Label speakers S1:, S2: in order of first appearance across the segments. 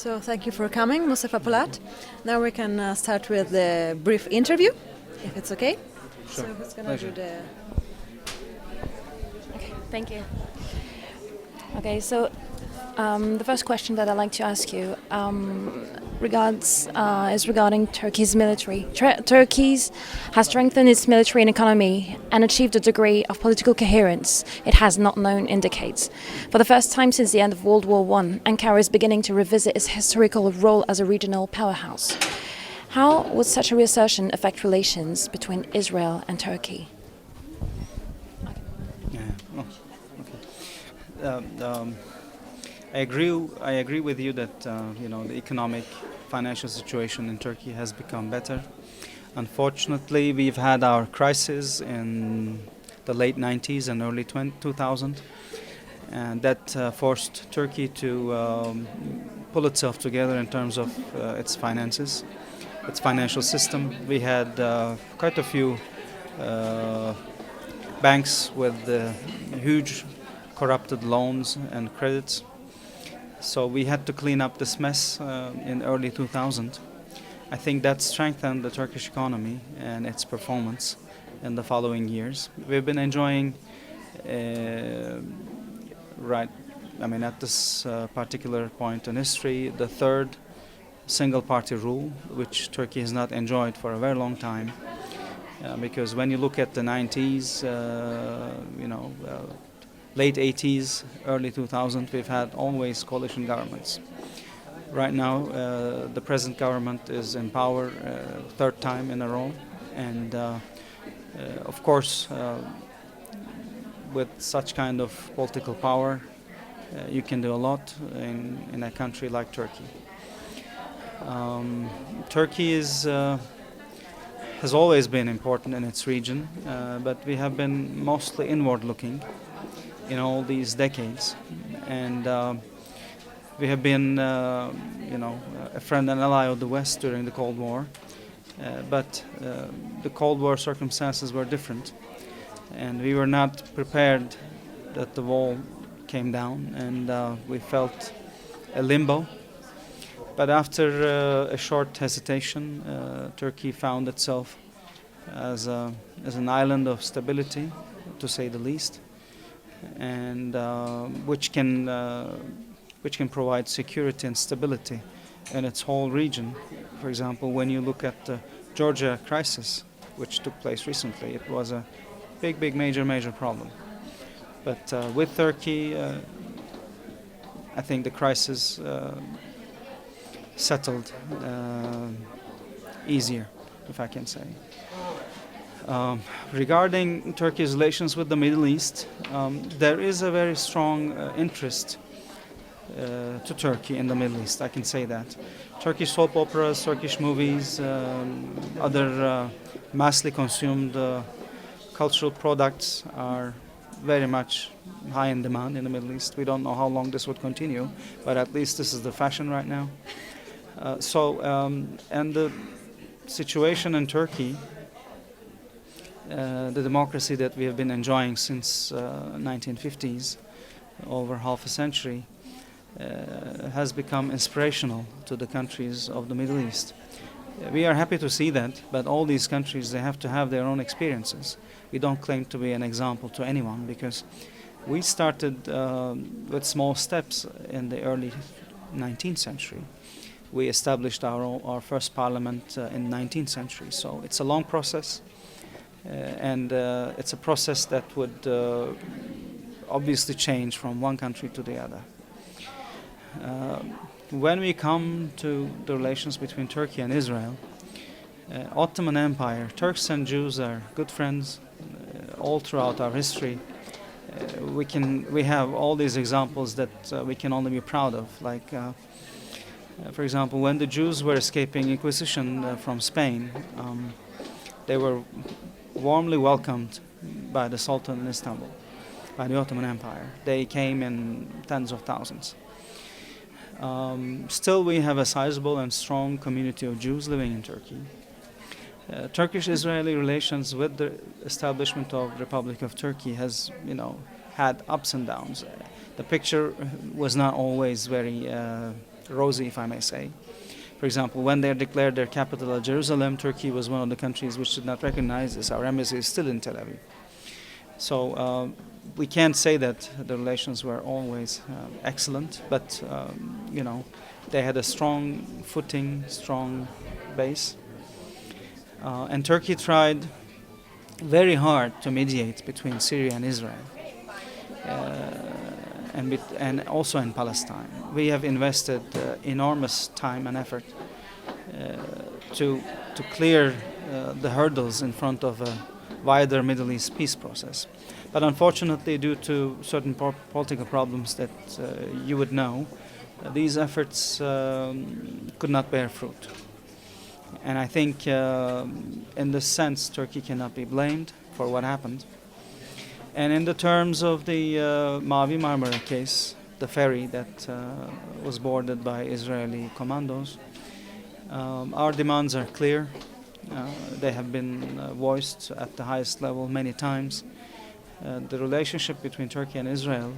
S1: So thank you for coming, Mustafa Pulat. Now we can start with the brief interview, if it's okay.
S2: Sure.
S1: So who's gonna
S2: Pleasure.
S1: do the?
S3: Okay, thank you. Okay, so the first question that I'd like to ask you is regarding Turkey's military. Turkey has strengthened its military and economy and achieved a degree of political coherence it has not known in decades. For the first time since the end of World War I, Ankara is beginning to revisit its historical role as a regional powerhouse. How would such a reassertion affect relations between Israel and Turkey?
S2: Yeah. Oh, okay. I agree with you that the economic, financial situation in Turkey has become better. Unfortunately, we've had our crisis in the late 90s and early 2000, and that forced Turkey to pull itself together in terms of its finances, its financial system. We had quite a few banks with huge corrupted loans and credits. So we had to clean up this mess in early 2000. I think that strengthened the Turkish economy and its performance in the following years. We've been enjoying, at this particular point in history, the third single-party rule, which Turkey has not enjoyed for a very long time. Because when you look at the 90s, late 80s, early 2000s, we've had always coalition governments. Right now, the present government is in power third time in a row, and of course, with such kind of political power, you can do a lot in a country like Turkey. Turkey has always been important in its region, but we have been mostly inward-looking in all these decades, and we have been, a friend and ally of the West during the Cold War, but the Cold War circumstances were different, and we were not prepared that the wall came down, and we felt a limbo. But after a short hesitation, Turkey found itself as an island of stability, to say the least, and which can provide security and stability in its whole region. For example, when you look at the Georgia crisis, which took place recently, it was a big, major problem. But with Turkey, I think the crisis settled easier, if I can say. Regarding Turkey's relations with the Middle East, there is a very strong interest to Turkey in the Middle East, I can say that. Turkish soap operas, Turkish movies, other massively consumed cultural products are very much high in demand in the Middle East. We don't know how long this would continue, but at least this is the fashion right now. And the situation in Turkey, the democracy that we have been enjoying since 1950s, over half a century, has become inspirational to the countries of the Middle East. We are happy to see that, but all these countries, they have to have their own experiences. We don't claim to be an example to anyone, because we started with small steps in the early 19th century. We established our first parliament in 19th century, so it's a long process, and it's a process that would obviously change from one country to the other. When we come to the relations between Turkey and Israel, Ottoman Empire, Turks and Jews are good friends all throughout our history. We have all these examples that we can only be proud of, like for example, when the Jews were escaping Inquisition from Spain, they were warmly welcomed by the Sultan in Istanbul, by the Ottoman Empire. They came in tens of thousands. Still, we have a sizable and strong community of Jews living in Turkey. Turkish-Israeli relations with the establishment of the Republic of Turkey has, had ups and downs. The picture was not always very rosy, if I may say. For example, when they declared their capital at Jerusalem, Turkey was one of the countries which did not recognize this. Our embassy is still in Tel Aviv. So we can't say that the relations were always excellent, but they had a strong footing, strong base. And Turkey tried very hard to mediate between Syria and Israel, and also in Palestine. We have invested enormous time and effort to clear the hurdles in front of a wider Middle East peace process. But unfortunately, due to certain political problems that you would know, these efforts could not bear fruit. And I think in this sense, Turkey cannot be blamed for what happened. And in the terms of the Mavi Marmara case, the ferry that was boarded by Israeli commandos, our demands are clear. They have been voiced at the highest level many times. The relationship between Turkey and Israel,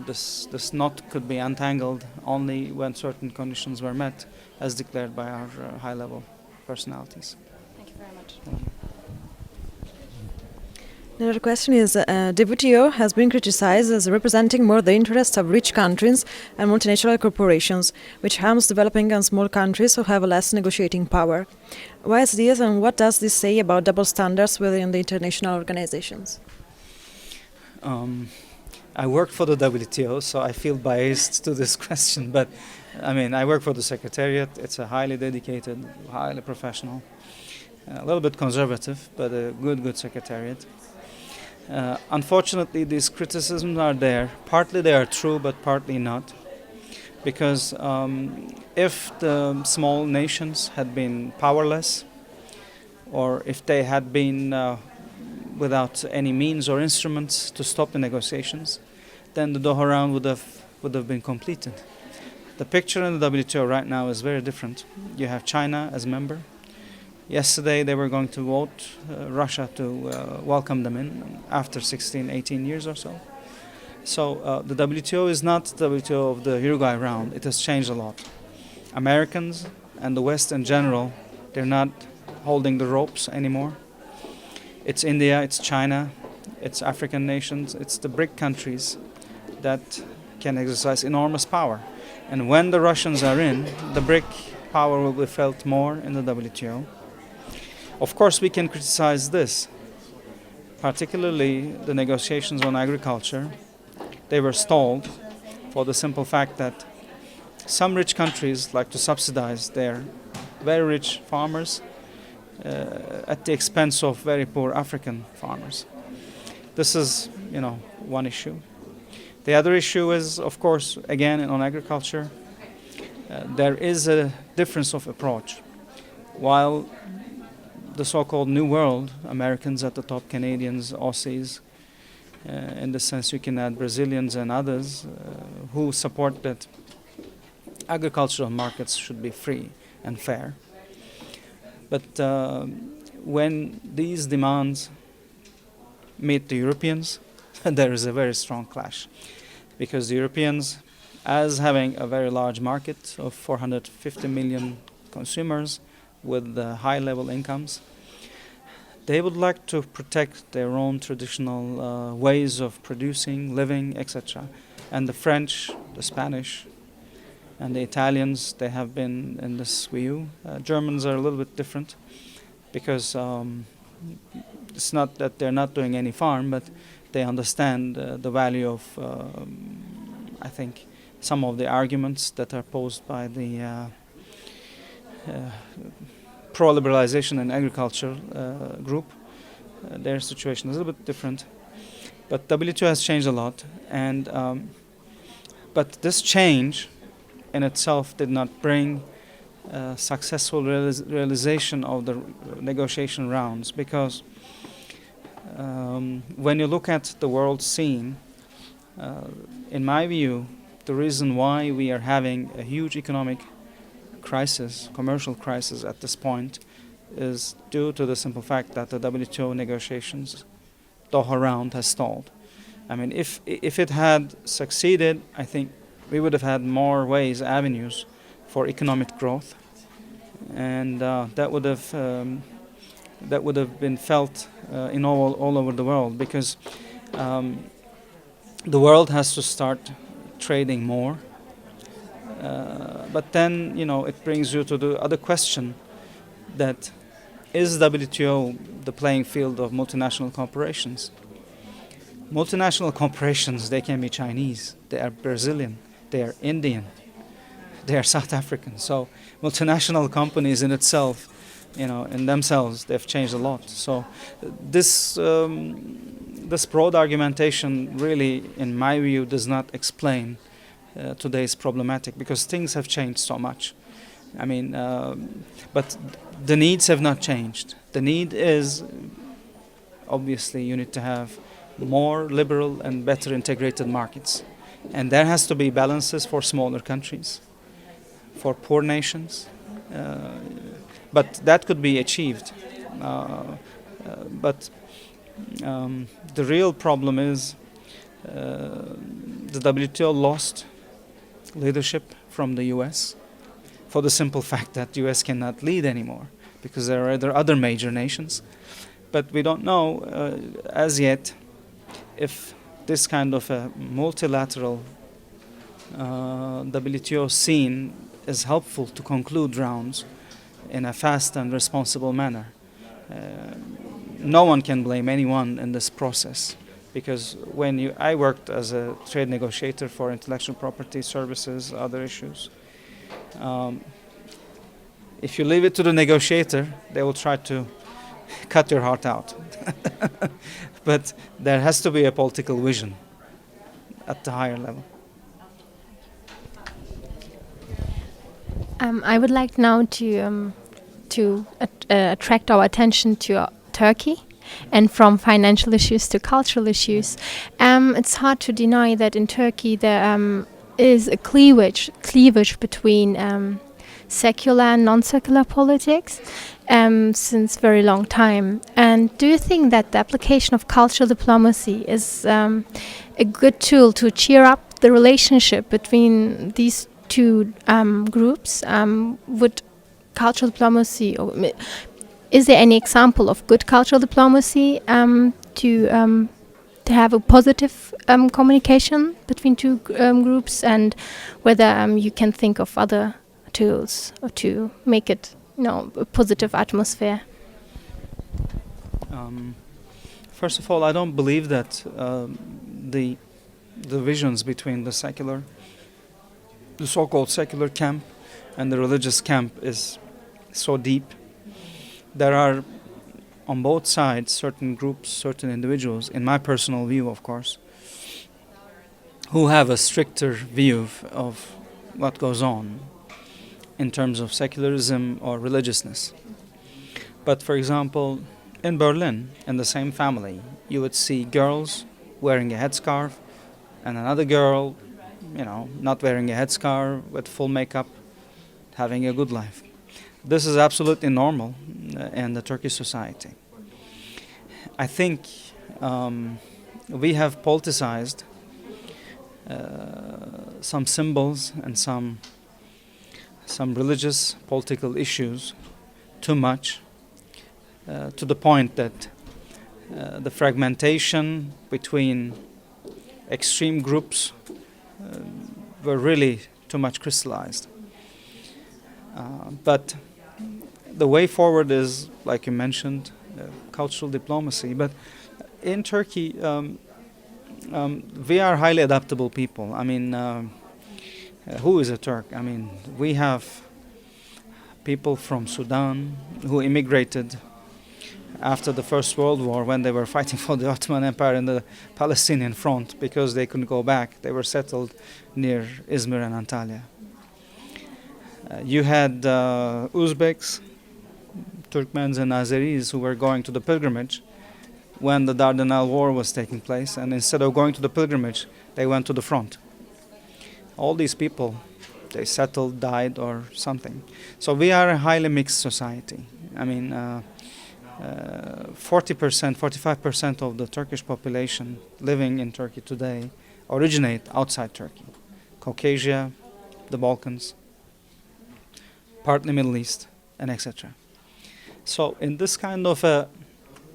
S2: this knot could be untangled only when certain conditions were met, as declared by our high-level personalities.
S3: Thank you very much.
S1: Another question is, WTO has been criticized as representing more the interests of rich countries and multinational corporations, which harms developing and small countries who have less negotiating power. Why is this, and what does this say about double standards within the international organizations?
S2: I work for the WTO, so I feel biased to this question, but I work for the Secretariat. It's a highly dedicated, highly professional, a little bit conservative, but a good Secretariat. Unfortunately, these criticisms are there. Partly they are true, but partly not. Because if the small nations had been powerless, or if they had been without any means or instruments to stop the negotiations, then the Doha round would have been completed. The picture in the WTO right now is very different. You have China as member. Yesterday they were going to vote Russia to welcome them in after 16, 18 years or so. So the WTO is not the WTO of the Uruguay round. It has changed a lot. Americans and the West in general, they're not holding the ropes anymore. It's India, it's China, it's African nations, it's the BRIC countries that can exercise enormous power. And when the Russians are in, the BRIC power will be felt more in the WTO. Of course, we can criticize this, particularly the negotiations on agriculture. They were stalled for the simple fact that some rich countries like to subsidize their very rich farmers at the expense of very poor African farmers. This is, one issue. The other issue is, of course, again on agriculture, there is a difference of approach. While the so-called New World, Americans at the top, Canadians, Aussies, in the sense you can add Brazilians and others who support that agricultural markets should be free and fair. But when these demands meet the Europeans, there is a very strong clash. Because the Europeans, as having a very large market of 450 million consumers with high-level incomes, they would like to protect their own traditional ways of producing, living, etc. And the French, the Spanish, and the Italians, they have been in this view. Germans are a little bit different because it's not that they're not doing any farm, but they understand the value of, I think, some of the arguments that are posed by the pro-liberalization in agriculture group. Their situation is a little bit different. But WTO has changed a lot. But this change in itself did not bring successful realization of the negotiation rounds, because when you look at the world scene, in my view, the reason why we are having a huge economic crisis, commercial crisis at this point, is due to the simple fact that the WTO negotiations, Doha round, has stalled. If it had succeeded, I think we would have had more ways, avenues for economic growth, and that would have been felt in all over the world, because the world has to start trading more. But then, it brings you to the other question, that is WTO the playing field of multinational corporations? Multinational corporations, they can be Chinese, they are Brazilian, they are Indian, they are South African. So multinational companies in itself, in themselves, they've changed a lot. So this broad argumentation really, in my view, does not explain today's problematic, because things have changed so much. I mean, but the needs have not changed. The need is, obviously, you need to have more liberal and better integrated markets. And there has to be balances for smaller countries, for poor nations. But that could be achieved. But the real problem is the WTO lost leadership from the US, for the simple fact that the US cannot lead anymore, because there are other major nations. But we don't know as yet if this kind of a multilateral WTO scene is helpful to conclude rounds in a fast and responsible manner. No one can blame anyone in this process, because I worked as a trade negotiator for intellectual property services, other issues. If you leave it to the negotiator, they will try to cut your heart out. But there has to be a political vision at the higher level.
S4: I would like now to attract our attention to Turkey, and from financial issues to cultural issues. It's hard to deny that in Turkey there is a cleavage between secular and non-secular politics since very long time. And do you think that the application of cultural diplomacy is a good tool to cheer up the relationship between these two groups? Would cultural diplomacy, or is there any example of good cultural diplomacy to have a positive communication between two groups, and whether you can think of other tools to make it, a positive atmosphere?
S2: First of all, I don't believe that the divisions between the so-called secular camp and the religious camp is so deep. There are on both sides certain groups, certain individuals, in my personal view, of course, who have a stricter view of what goes on in terms of secularism or religiousness. But for example, in Berlin, in the same family, you would see girls wearing a headscarf and another girl, not wearing a headscarf, with full makeup, having a good life. This is absolutely normal in the Turkish society. I think we have politicized some symbols and some religious political issues too much, to the point that the fragmentation between extreme groups were really too much crystallized. But the way forward is, like you mentioned, cultural diplomacy. But in Turkey, we are highly adaptable people. I mean, who is a Turk? I mean, we have people from Sudan who immigrated after the First World War, when they were fighting for the Ottoman Empire in the Palestinian front, because they couldn't go back. They were settled near Izmir and Antalya. You had Uzbeks, Turkmens and Azeris who were going to the pilgrimage when the Dardanelles War was taking place, and instead of going to the pilgrimage, they went to the front. All these people, they settled, died, or something. So we are a highly mixed society. I mean, 45% of the Turkish population living in Turkey today originate outside Turkey, Caucasia, the Balkans, partly Middle East, and etc. So in this kind of a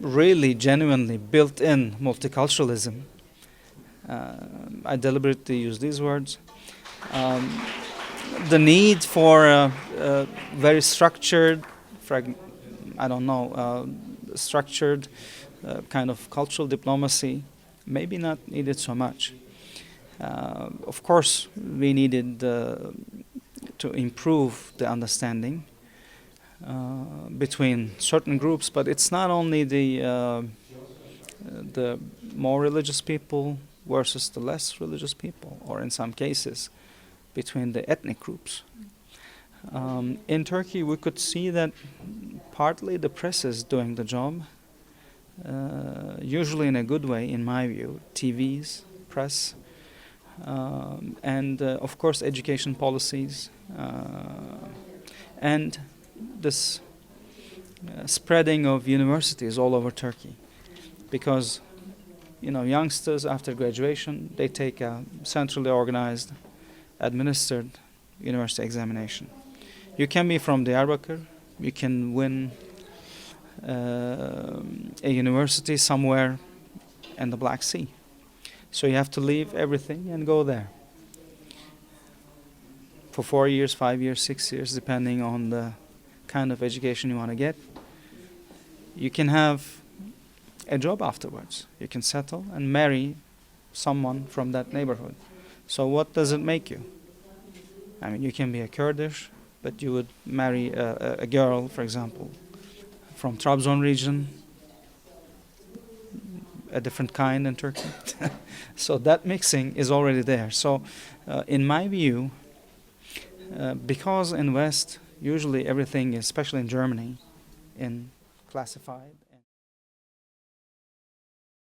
S2: really genuinely built-in multiculturalism, I deliberately use these words, the need for very structured, structured kind of cultural diplomacy, maybe not needed so much. Of course, we needed to improve the understanding between certain groups, but it's not only the more religious people versus the less religious people, or in some cases, between the ethnic groups. In Turkey, we could see that partly the press is doing the job, usually in a good way, in my view, TVs, press, and of course education policies, and this spreading of universities all over Turkey, because youngsters after graduation, they take a centrally organized, administered university examination. You can be from Diyarbakir, you can win a university somewhere in the Black Sea. So you have to leave everything and go there for 4 years, 5 years, 6 years, depending on the kind of education you want to get. You can have a job afterwards. You can settle and marry someone from that neighborhood. So what does it make you? I mean, you can be a Kurdish, but you would marry a girl, for example, from Trabzon region, a different kind in Turkey. So that mixing is already there. So in my view, because in West, usually everything is, especially in Germany, in classified